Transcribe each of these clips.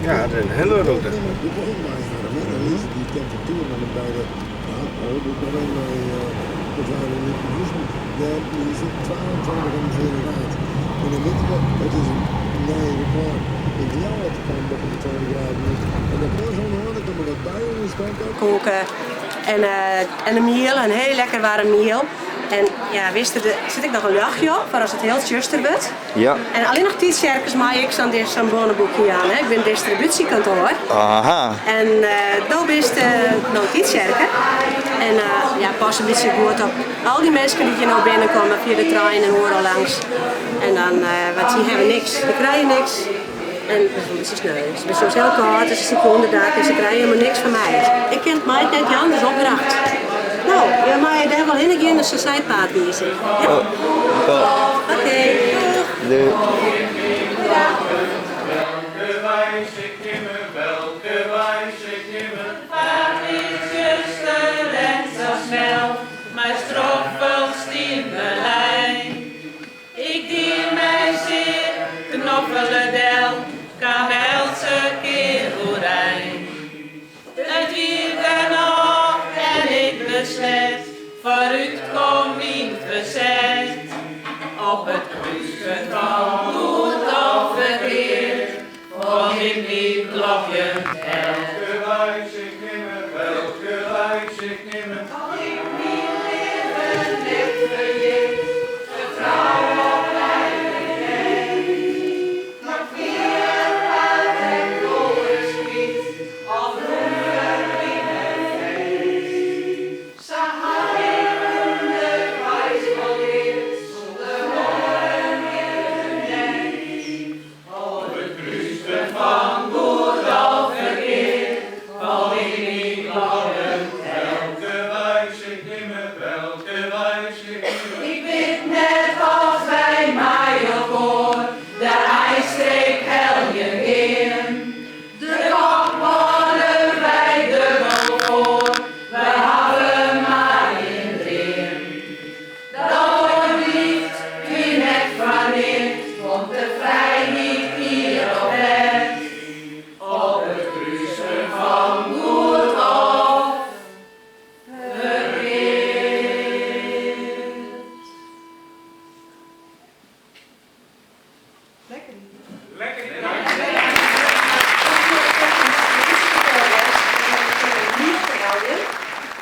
Ja, dat is een hele route. Koken en een miel, een heel lekker warm miel. En ja, wist er zit ik nog een luchtje op, voor als het heel tjuster wordt. Ja. En alleen nog tietjerkers maak ik zo'n bonnenboekje aan. Hè. Ik ben distributiekantoor. Aha. En daar is nog tietjerker. En ja, pas een beetje goed op al die mensen die hier nou binnenkomen via de trein en horen langs. En dan, want die hebben niks, die krijgen niks. En dat is sneu. Het is soms heel koud, het is een secondendag en ze krijgen helemaal niks van mij. Ik ken mij net je anders opdracht. Nou, ja, maar je daar wel heen in de sociëtepaard wezen. Ja? Oké, doeg. Doeg. Ja. Welke wijs ik nimmer, welke wijs ik nimmer. Vaart niet zuster en zo snel, maar stroffelt in de lijn. Ik die mij zeer, knoffelen del, kan elke keer voorijn. Het weer dan nog en ik besmet, vooruit kom in verzet. Op het kruispunt van goed of verkeerd, voor in die klokje tel. Welke wijs ik nimmer, welke wijs ik nimmer. Al ik niet leven, licht vergeet, vertrouw op mijn vergeet. Maar vier uit en door schiet, of vroeger in het feest. Sahariende wijs geleerd, zonder woorden in nee. Op het kruispunt van goed of verkeerd, val in die blauwe welke wijs ik nimmer, welke wijs ik nimmer. Ik weet net als bij mij op hoor, de ijsstreek hel je in. De kop worden wij dubbel voor, we hebben maar in drin. Dat wordt niet, wie net van in, komt de vrij niet hier op bed. Op het kruisen van goed of verkeerd.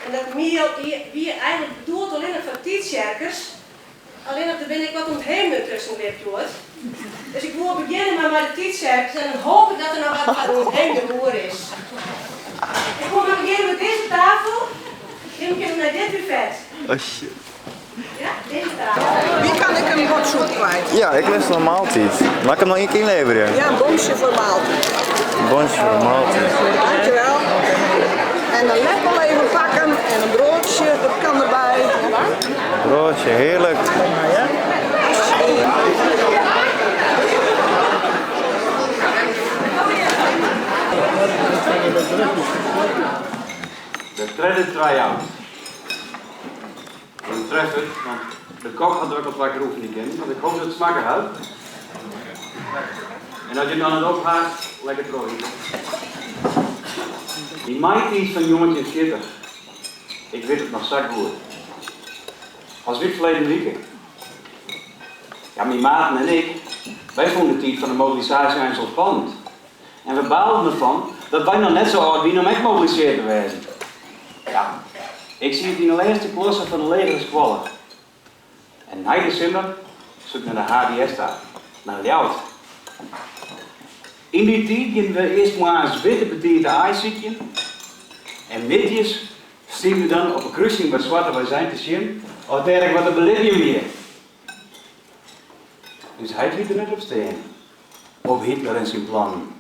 En dat miel wie eigenlijk bedoeld alleen nog voor tietjerkers. Alleen nog, daar ben ik wat ontheemd tussen weer doet. Dus ik wil beginnen met de tietjerkers en dan hoop ik dat er nog wat ontheemde hoor is. Ik wil maar beginnen met deze tafel. En ik heb naar dit buffet. Oh shit. Ja, deze tafel. Wie kan ik een bordsoep kwijt? Ja, ik lust nog een maaltijd. Mag ik hem nog één keer inleveren? Ja, een bonsje voor maaltijd. Een bonsje voor een maaltijd. Dankjewel. En een lepel even pakken en een broodje, dat kan erbij. Broodje, heerlijk. De credit try-out. Ik tref het, want de kok had er ook wat wakker oefening in, want ik hoop dat het smaken houdt. En als je dan het opgaat, lekker prooien. Die Mighty's van jongetje Schitter. Ik weet het nog zak goed. Als we verleden weekend. Ja, mijn maten en ik, wij vonden de tijd van de mobilisatie eigenlijk zo spannend. En we baalden ervan dat wij nog net zo oud wie om echt gemobiliseerd te werden. Ja, ik zie het in de eerste klasse van de leger squallen. En na december zoek naar de HDS daar, naar de Jout. In die tijd gingen we eerst maar eens witte betierde ijsziekje. En midjes stien we dan op een kruising bij Zwarte wij zijn te zien, of dergelijk wat de Bolivia weer. Dus hij liet er net op staan. Op Hitler en zijn plan.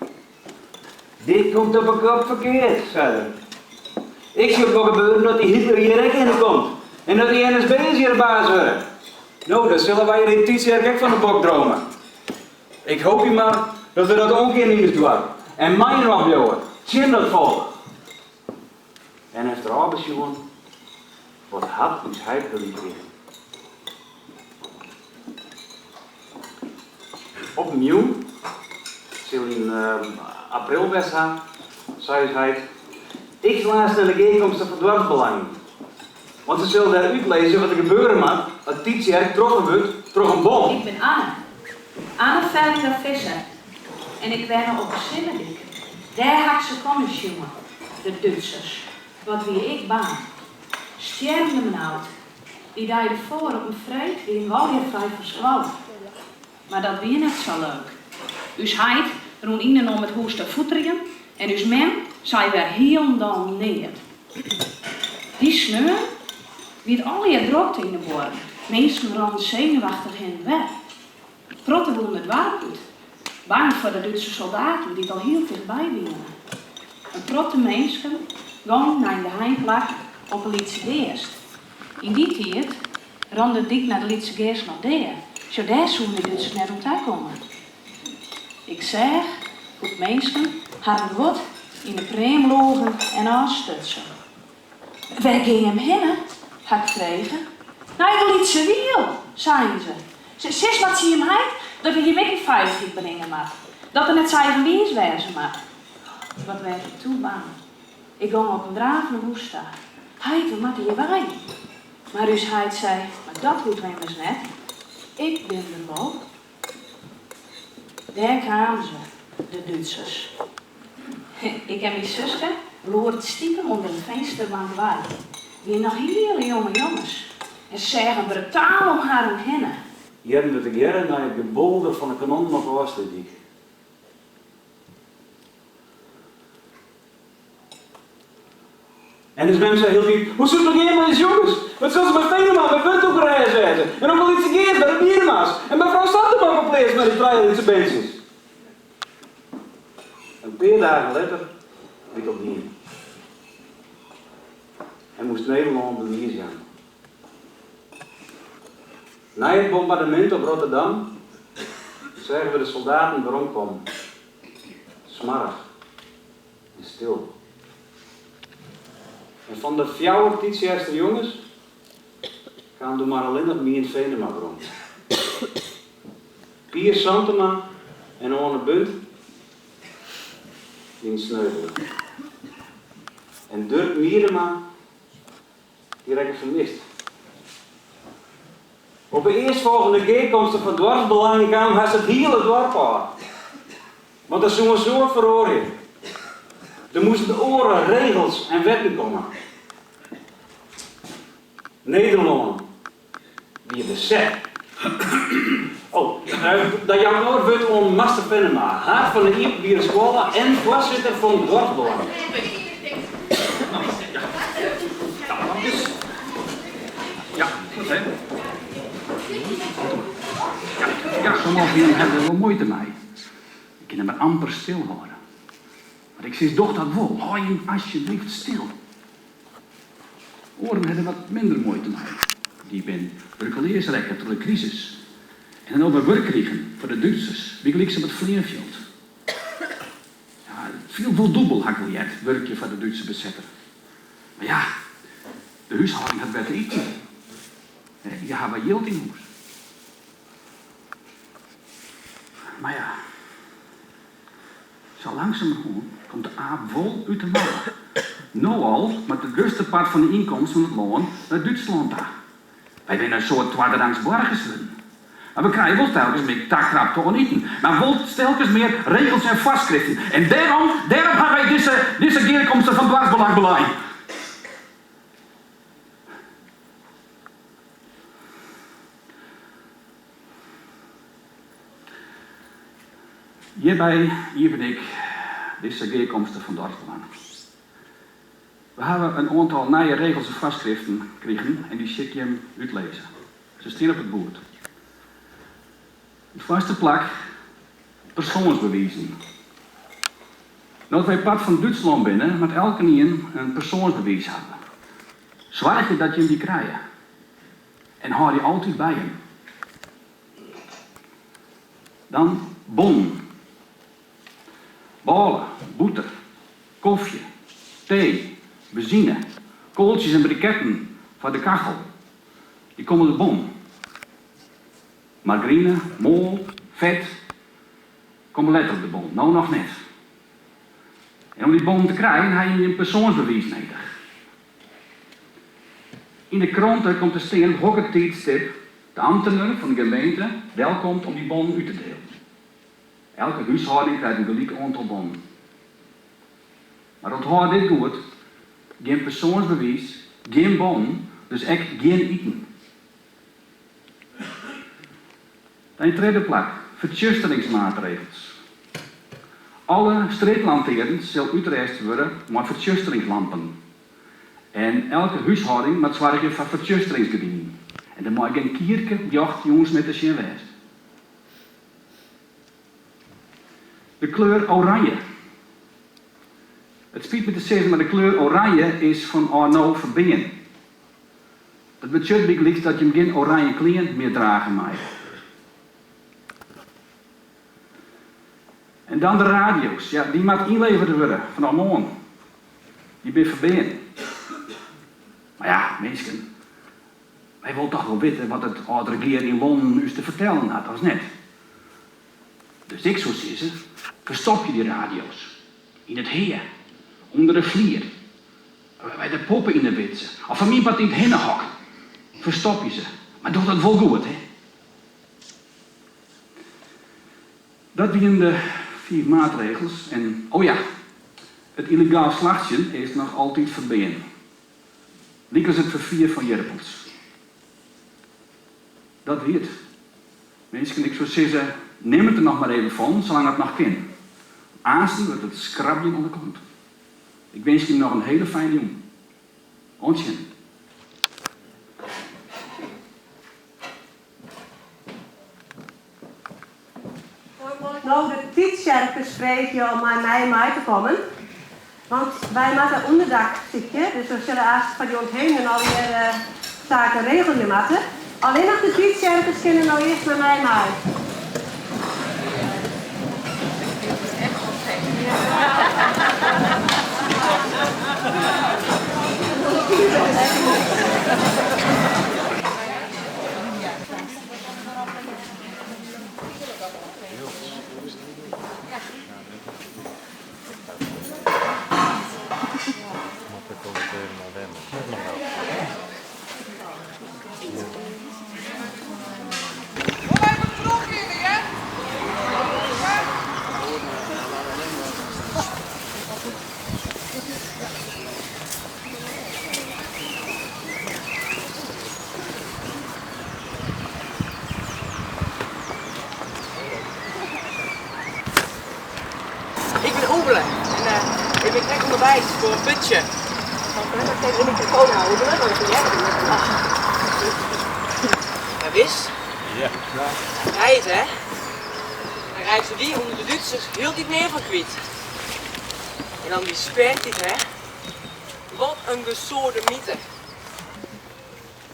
Dit komt op een kop verkeerd, zei hij. Ik zie ook wel gebeuren dat die Hitler hier ook in komt. En dat die NSB'ers hier de baas worden. Nou, dan zullen wij hier in Tietjerk ook van de bok dromen. Ik hoop je maar dat we dat ook in niet doen. En mijn opbouwen. Tjen dat volk. En heeft er alles jongen wat had ons hij willen krijgen. Opnieuw stil in april was, zei hij. Ik laat naar de bijeenkomsten van dwarsbelang. Want ze zullen daar uitlezen wat er gebeuren mag als dit jaar trokken wordt door een bom. Ik ben Anne. Anne Vellinger Visser. En ik ben op Zinnendik. Daar had ze komen jongen, de Duitsers. Wat wie ik baan. Stervende mijn oud. Die died voor op een vreed die een waljevrij verschwallen. Maar dat wie net zo leuk. Us heid roen in om het hoest te voeteren en us men zei weer heel dan neer. Die sneur wie al je drokte in de boren. Mensen randen zenuwachtig in weg. Protten wonen het waard uit. Bang voor de Duitse soldaten die het al heel dichtbij winnen. Een protte mensen gaan naar de heimplak op een Lietse Geest. In die tijd rande dik naar de Lietse Geest nog daar. Zo daar zouden de Duitsers net op daar komen. Ik zeg, goed mensen, hadden wat in de preem logen en aanstutsen. Waar ging hem heen? Had ik gekregen. Nou, de Lietse wiel, zeiden ze. Zes wat zie je hem uit, dat hij je weg in veiligheid brengen mag. Dat er net zijn wees wezen mag. Wat werd ik toen bang. Ik ging op een dravende woesta. Hij we moeten je bij. Maar dus hij zei, maar dat hoeft hem eens net. Ik ben er wel. Daar kwamen ze, de Duitsers. Ik en mijn zusje loeren stiekem onder een vensterbank bij. Die nog hele jonge jongens. En zeggen brutaal om haar heen. Jaren met de jaren naar het gebolder van de kanon op Oosterdiek. En dus mensen heel veel, hoe zoekt nog helemaal eens jongens? Wat zullen ze bij Veneman, bij Puntoekerijen zetten? En ook al iets gegeven bij de Bierma's. En bij vrouw Stadterman gepleegd met die Vrijheidsche beestjes. Een paar dagen later werd het opnieuw. En moest Nederland bewijzen gaan. Na het bombardement op Rotterdam zagen we de soldaten erom komen. Smarrig en stil. En van de 4 jongens kwamen er maar alleen nog meer in Venema rond. Pier Santema en Orne Bunt die sneuvelen. En Dirk Mierema die heb ik vermist. Op de eerstvolgende bijeenkomsten van dwarsbelang kwam hij het hele dorp aan. Want er is zo'n soort verhoring. Er moesten de oren, regels en wetten komen. Nederland, die bezet. Oh, dat jouw oor wordt om Master Venema, hart van de Ierbieren School en voorzitter van het dwarsbelang. Ja, wat hè? Ja, sommigen jullie hebben er wel moeite mee. Ik kan hem maar amper stilhouden. Maar ik zeg toch dat wel, hou je alsjeblieft stil. Oren hebben wat minder moeite mee. Die ben burgerleersrekker door de crisis. En dan over werk kregen voor de Duitsers, wie gelijk ze op het Vleenveld. Ja, veel dubbel hakkeljet werkje voor de Duitse bezetter. Maar ja, de huishouding had beter eten. Je had wat geld in huis. Maar ja, zo langzamerhand komt de aap vol uit de mouwen. Nou al, met de grootste part van de inkomsten van het loon naar Duitsland daar. Wij zijn een soort tweederangs burgers. Maar we krijgen wel telkens meer takkrap te eten. Maar wel telkens meer regels en vastschriften. En daarom hebben wij deze bijeenkomsten van dwarsbelang beleid. Hier ben ik deze bijeenkomsten van dwarsbelang. We hebben een aantal nieuwe regels en vastschriften gekregen en die check je hem uitlezen. Ze staan op het bord. De vaste plak, persoonsbewijzen. Dat wij pad van Duitsland binnen, met elke een persoonsbewijs hebben. Zorg je dat je hem die krijgt. En hou die altijd bij hem. Dan bon. Ballen, boter, koffie, thee, benzine, kooltjes en briketten van de kachel. Die komen de bom. Margarine, mol, vet. Kom letter op de bon, nou nog net. En om die bon te krijgen, heb je een persoonsbewijs nodig. In de kranten komt te staan op welke tijdstip de ambtenaar van de gemeente welkomt om die bon uit te delen. Elke huishouding krijgt een gelijk aantal bonnen. Maar onthoud dit goed, geen persoonsbewijs, geen bon, dus echt geen eten. Dan tweede plek, vertjusteringsmaatregels. Alle streeklantaarns zullen uitgerust worden met vertjusteringslampen. En elke huishouding moet zorgen voor vertjusteringsgebieden. En dan mag geen kierke jacht jongens met de zin wezen. De kleur oranje. Het spijt me te zeggen, maar de kleur oranje is van Arno verbinden. Dat betekent dat je hem geen oranje kleren meer dragen mag. En dan de radio's. Ja, die moet inleverd worden van allemaal. Die ben verbinden. Maar ja, mensen, wij willen toch wel weten wat het oude regeer in Londen u te vertellen had, als net. Dus ik zou zeggen, verstop je die radio's. In het heer. Onder de vlier. Bij de poppen in de witsen. Of van iemand in het hinnenhok. Verstop je ze. Maar doe dat wel goed, hè. Dat zijn de 4 maatregels. En, oh ja, het illegaal slachtje is nog altijd verboden. Liek als het vervier van Jerpels. Dat weet. Mensen, ik zou zeggen, neem het er nog maar even van, zolang het nog kan. Aanstaan dat het scrapje onderkomt. Ik wens je nog een hele fijne jongen. Ontje. Nou, de tijdsterke spreken om naar mij mee te komen. Want wij maken onderdak zitten, dus we zullen eerst van die ontheen alweer zaken regelen moeten. Alleen nog de tijdsterkers kunnen nou eerst naar mij mee. Ik ben Oebelen en ik ben gek onderwijs voor een putje. Ik ben microfoon houden, Oebelen, maar dat ben jij niet. Ja, wist? Ja. Dan rijdt hè. Dan rijdt ze die onder de Duitsers heel diep meer van kwijt. En dan die spert dit hè. Wat een gesoorde mythe.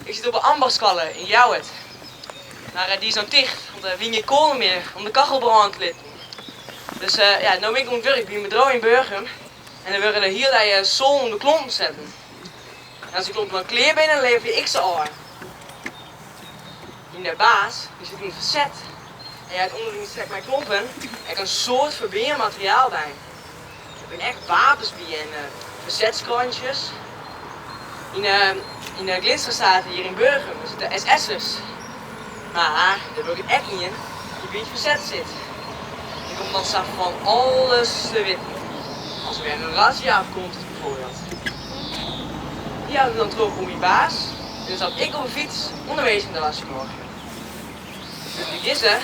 Ik zit op een ambachtskallen in Jouwet. Maar die is nou dicht, want er wien geen kolen meer om de kachelbrand te litten. Dus ja, nu ben ik om werk bij mijn droom in Burgum. En dan worden er hier die zool om de klompen zetten. En als die klompen dan kleer ben, dan lever ik ze aan. In de baas, die zit in het verzet. En ja, het onderling trekt mijn klompen. Er kan een soort verbeermateriaal bij. Er zijn echt wapens bij en verzetskrantjes. In de Glinsterstraat hier in Burgum zitten SS'ers. Maar dat wil ik echt niet in, die bij het verzet zit. Die komt dan straks van alles te weten. Als er weer een razzia komt bijvoorbeeld. Die houdt dan terug om die baas. En dan zat ik op een fiets onderwees in de lassenmorgen. Dus die is er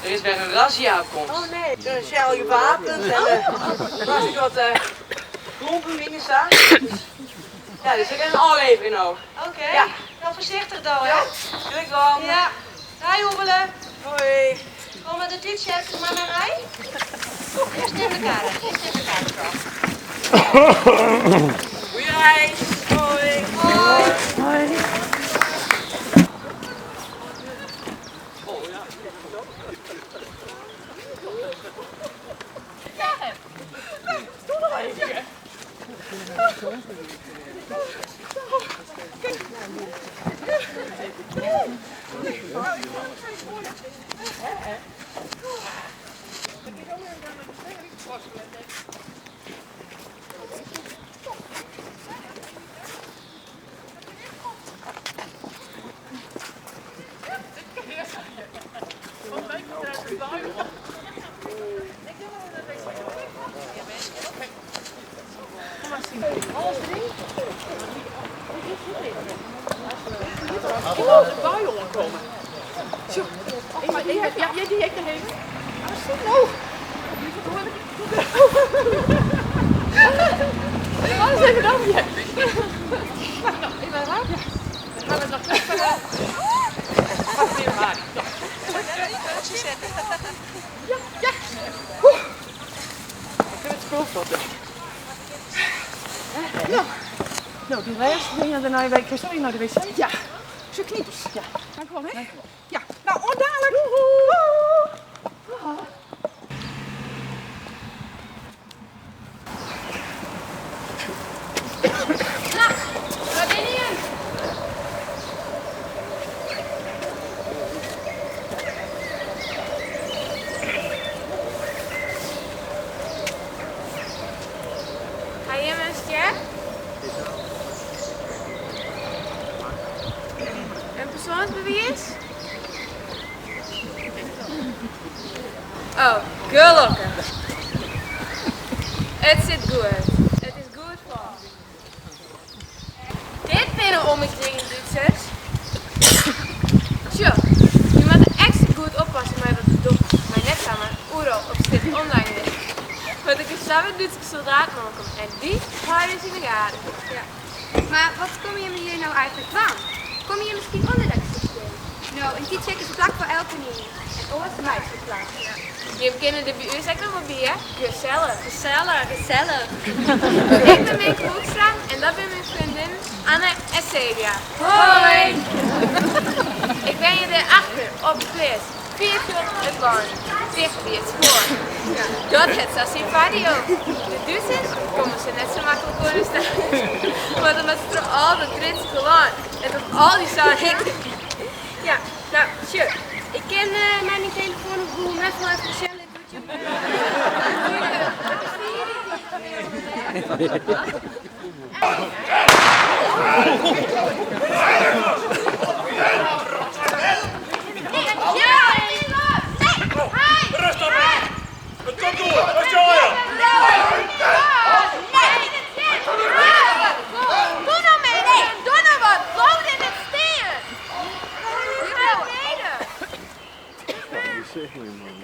is weer een razzia op komst. Oh nee, dan stel je wapens en dan ik wat klompen binnen staan. Ja, dus ik heb een alleven in oog. Oké, Ja. wel voorzichtig dan, hè? Ja, doe ik wel. Ja. Rij Oebelen. Hoi. Kom met de t-shirt maar naar rij. Eerst in de kader. Eerst in de kader. Goeie reis. Hoi. Hoi. Hoi. Nou, die rest ben je daarna week. Sorry, naar de wc? Ja, zo kniepers. Ja. Ga gewoon, hè? Ja, nou, ondadelijk. Waar ben je? Ga je hem eens, ja? Een persoonsbewijs? Oh, gelukkig. Het zit goed. Het is goed voor. Dit binnen omgekregen Duitsers. Tja, je moet er extra goed oppassen met wat je doet. Maar net samen overal op stip online is. Want ik een samen Duitse soldaat maken en die houden ze in de gaten. Ja. Maar wat kom je me hier nou eigenlijk van? Kom je misschien onderduikssysteem? Nou, een kietcheck is vlak voor elke nieuw. En alles wijst het vlak. Ja. Je kennen de buur zeker nog wel bij, hè? Gezellig. Gezellig. Gezellig. Ik ben Minke Hoekstra en dat ben mijn vriendin Anne en Celia. Hoi! Ik ben je erachter op de quiz. 4 het land. Dicht bij het spoor. Ja, dat het Sassifari ook. De Duitsers komen ze net zo makkelijk voor de stad. Maar dan was het er al dat Britse gelaan. En dat al die zaken. Ja, nou, sure. Ik ken mijn telefoon op Google Maps wel even Shell in Rust op! Het komt door! Wat zou je? Doe nou mee! Nee, doe nou wat! Lood in het steen! Je bent beneden! Zeg me, man.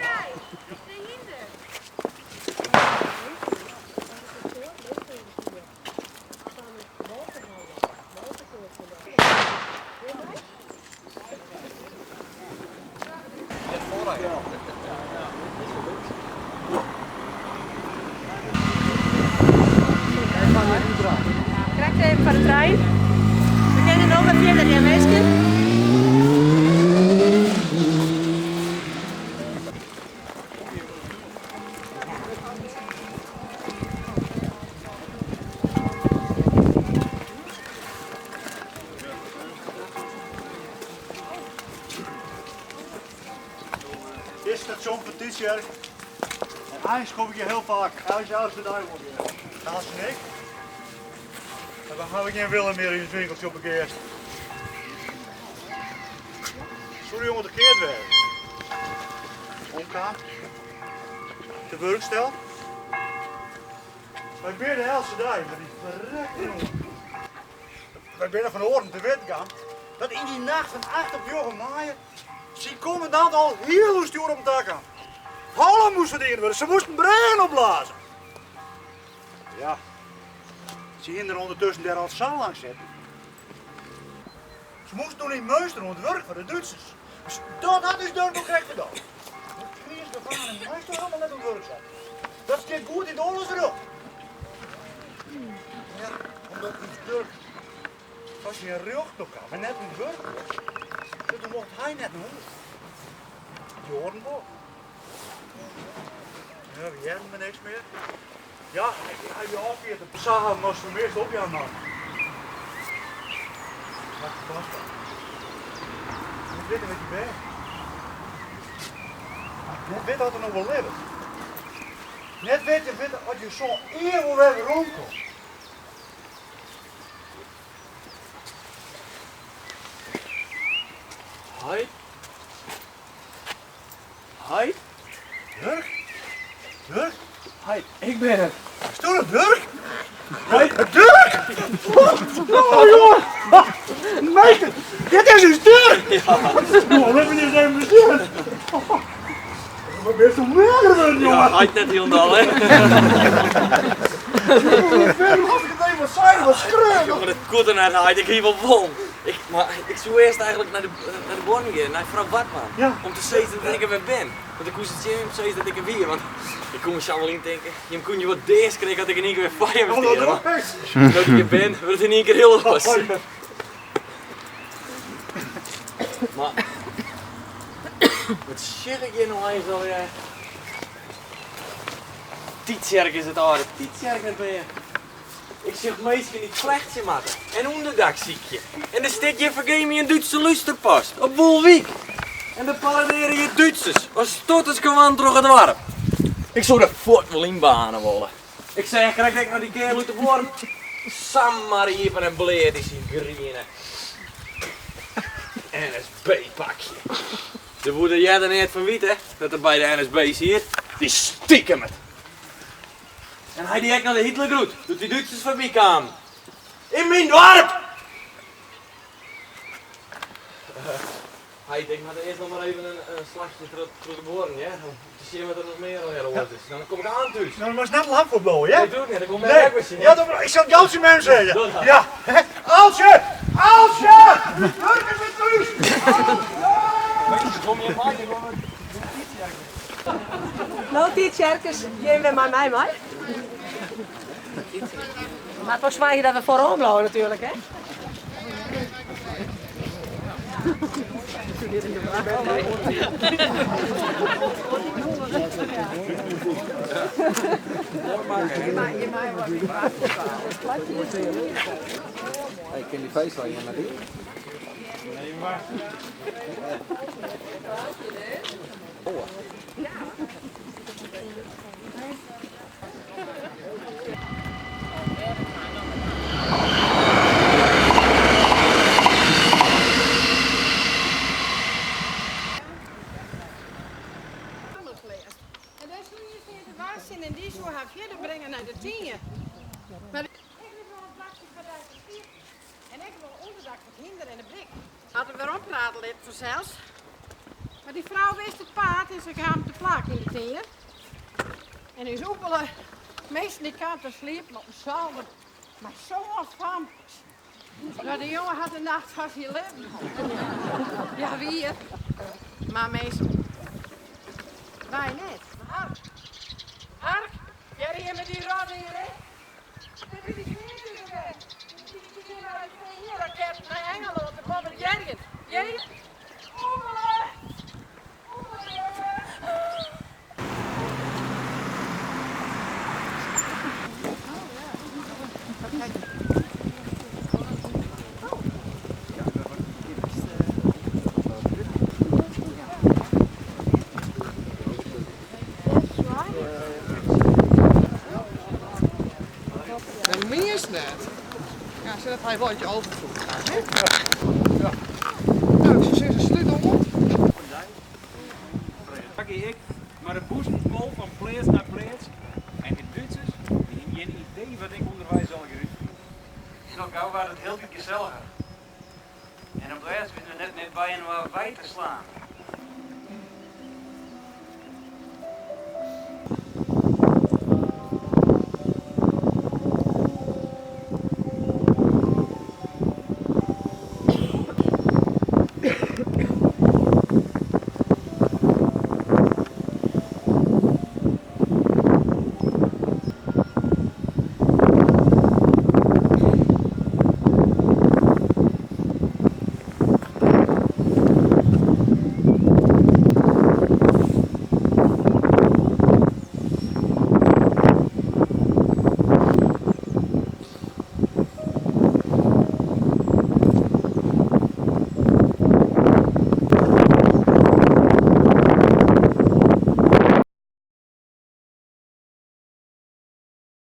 Krijg even van de trein. We kennen nog een via de meisje. Dit is station van Tietsjerk. En eigenlijk kom ik hier heel vaak. Hij is oudste duivel weer. Naast en ik. En dan ga ik geen willen meer in het winkeltje op een keer. Sorry jongen, de keert weer. Omgaan. De werkstel. Wij ben de helse dag, maar die verrekte jongen. Wij binnen van Oorden te weten gaan. Dat in die nacht van 8 op Jochem maaien. Zie commandant al heel stuur op het dak aan. Holland moest verdiend worden, ze moesten brein opblazen. Ja, ze hingen er ondertussen daar al zaal langs zetten. Ze moesten toen niet meusteren om het werk van de Duitsers. Dus dat had dus daar nog recht gedaan. De Friese gevangen en meester allemaal net op het werk zaten. Dat steekt goed in de oorlog erop. Ja, omdat het werk. Als je een rug nog kan, maar net op het werk was, dan mocht hij net naar huis. Je hoort hem wel. Ja, we hebben me niks meer. Ja, hij je afgeeft de Saha was voor meest op jou man. Wat was dat? Je moet weten wat je bent. Net weet dat er nog wel leven. Net weet je als je zo eeuwig weer rondkomt. Hoi. Hoi. Dirk? Dirk? Hoi, ik ben het. Is dat Dirk? Dirk! Oh jongen! Meester, dit is een Dirk! Jongen, let me niet eens even bezien. Maar ben je zo merken, jongen? Ja, hij net heel dal, hè? Als ik het even zei, wat schreeuwen. Jongen, dat komt er net uit, ik hier wel vol. Ik zou eerst eigenlijk naar de born gaan, naar vrouw Bartman. Ja. Om te zeggen dat ik er weer ben. Want ik moest het zien om te zeggen dat ik er weer. Want ik kon me zo wel in denken, je kon je wat deze kreeg dat ik in één keer weer fire was. Dat ik er ben, wordt het in één keer heel los. Maar, wat zeg ik je nou eens alweer? Tietjerk is het aardig, Tietjerk net ben je. Ik zeg meestal niet slechtje maken. En onderdak zie je. En dan steek je vergeet me een Duitse luisterpost. Op Wolwijk. En dan paraderen je Duitsers. Als stotters gewoon terug het warm. Ik zou de fort wel inbanen willen. Ik zeg, krijg ik naar die kerel uit de vorm. Sam maar hier van een bleed is in griene. NSB-pakje. De woede jij er net van weten, dat er bij de NSB zit, die stiekem het. En hij die ook naar de Hitlergroet, doet die Duitsers voorbij kwamen. In mijn dorp! Hij denkt, maar eerst nog maar even een slagje terug de boren, ja? Om te zien wat er nog meer aan is. Dan kom ik aan thuis. Nou, dan was net lamp voorbouwen, ja? Nee, doe ik niet, dan kom ik bij zien. Ja, ik zal het Jansje met hem zeggen. Ja. Alsje! Alsje! Durk is weer thuis! Kom je maar, Nou, Tietjerkers, jij bent met mij, maar. Maar volgens mij dat we voorom blijven natuurlijk, hè? Ik ken die feestlijn naar die. Nee, maar. En dan zou je in de was zijn en die zou haar verder brengen naar de 10. Maar ik wil een plakje van de 4 en ik wil onderdak voor hinder en de blik. Hadden we opraden let vanzelfs. Maar die vrouw wist het paard en ze gaan te plak in de 10. En is oepelen. Meestal die kaarten sliepen op de zolder. Maar zo van. Maar de jongen had de nacht van zijn leven. Ja, wie het? Maar meestal. Wij net. Ark. Ark, jij hier met die radden hier, hè? Dat is die knieën weg. Die naar hier, raket naar Engeland, de babber Jergen. Jij? Oemelen! Dat meest net. Ja, zodat hij een rondje overvoert gaat, hè? Ja. Nou, ik zou zeggen, sleutel op. Pak ik maar de boezem vol van plaats naar plaats. En de Duitsers die hebben geen idee wat ik onderwijs al gericht. En ook gauw was het heel gezellig. En op de rest kunnen we net bij en waar wij te slaan.